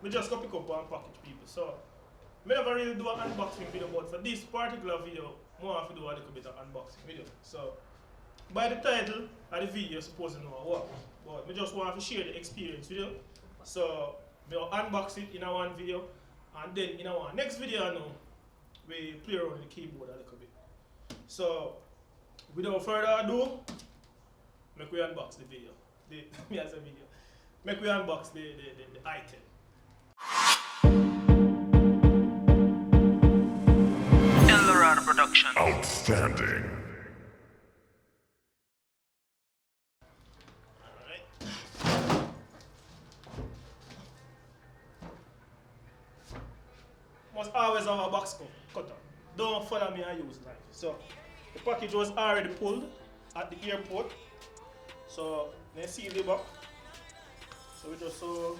I just go pick up one package people. So I never really do an unboxing video, but for this particular video, I want to do a little bit of unboxing video. So by the title of the video, you're supposed to know what. But I just want to share the experience with you. So I'll unbox it in one video, and then in our next video, I know we play around with the keyboard a little bit. So without further ado, make we unbox the video. Make we unbox the item. Eldohradoproductions. Outstanding. Must always have a box cutter. Don't follow me and use knife. So the package was already pulled at the airport. So they seal the box. So we just so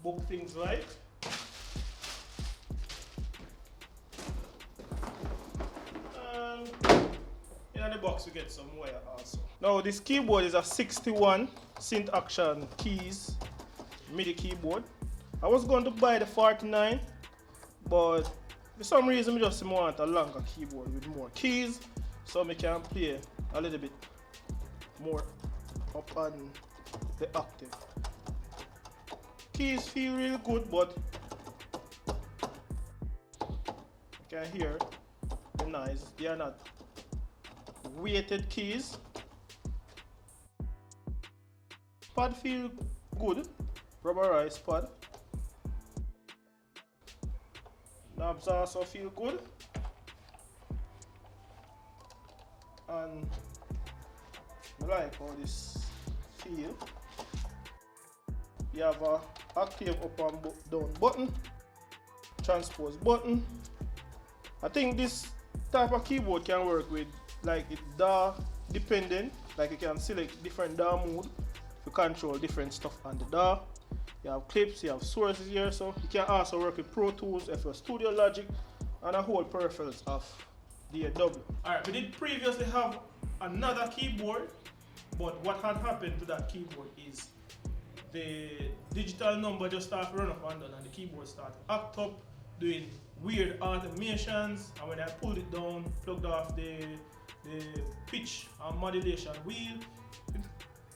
book things right. And in the box we get some wire also. Now this keyboard is a 61 synth action keys MIDI keyboard. I was going to buy the 49, but for some reason I just want a longer keyboard with more keys, so I can play a little bit more up on the octave. Keys feel really good, but you can hear the noise. They are not weighted keys. Pad feel good, rubberized pad. Knobs also feel good, and I like how this feel. You have a active up and down button, transpose button. I think this type of keyboard can work with like it DAW dependent, like you can select different DAW mode to control different stuff on the DAW. You have clips, you have sources here, so you can also work with Pro Tools, FL Studio Logic, and a whole peripherals of DAW. Alright, we did previously have another keyboard, but what had happened to that keyboard is the digital number just started run up and down, and the keyboard started act up, doing weird automations, and when I pulled it down, plugged off the pitch and modulation wheel,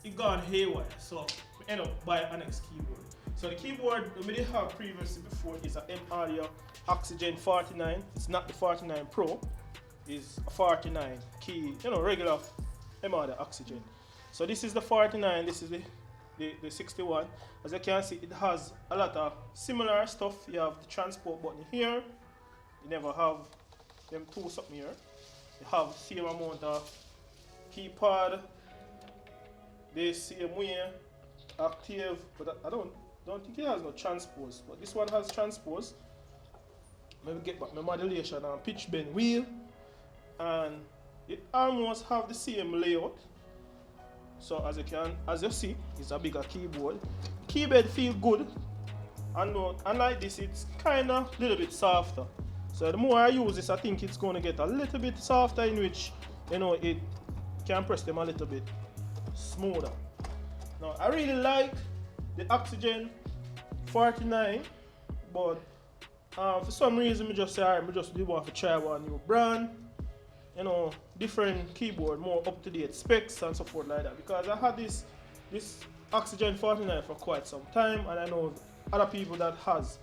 it gone haywire, so we end up buying an next keyboard. So the keyboard we did have previously before is a M-Audio Oxygen 49. It's not the 49 Pro, it's a 49 key, regular M-Audio Oxygen. So this is the 49, this is the 61. As you can see, it has a lot of similar stuff. You have the transport button here. You never have them two something here. You have the same amount of keypad. The same way, active, but I don't think it has no transpose. But this one has transpose. Maybe get back my modulation and pitch bend wheel, and it almost have the same layout. So as you see, it's a bigger keyboard. Keyboard feel good, and unlike this, it's kind of a little bit softer. So the more I use this, I think it's going to get a little bit softer, in which it can press them a little bit smoother. Now I really like the Oxygen 49, but for some reason I just say, alright, I just want to try one new brand. Different keyboard, more up-to-date specs and so forth like that, because I had this Oxygen 49 for quite some time, and I know other people that has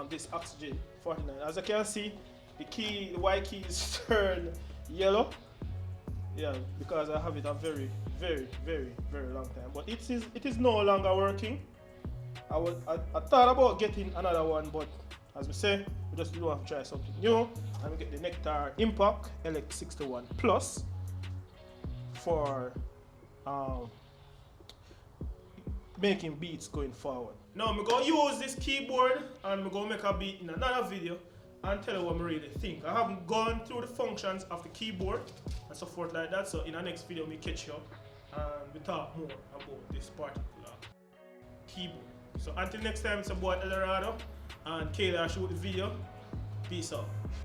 this Oxygen 49. As you can see, the white keys turn yellow, because I have it a very, very, very, very long time. But it is no longer working. I thought about getting another one, but as we say, we just want to try something new, and we get the Nectar Impact lx61 Plus for making beats going forward. Now I'm going to use this keyboard and I'm going to make a beat in another video and tell you what I really think. I haven't gone through the functions of the keyboard and so forth like that, so in the next video we catch you up and we talk more about this particular keyboard. So until next time, it's your boy Eldorado and Kayla shoot the video. Peace out.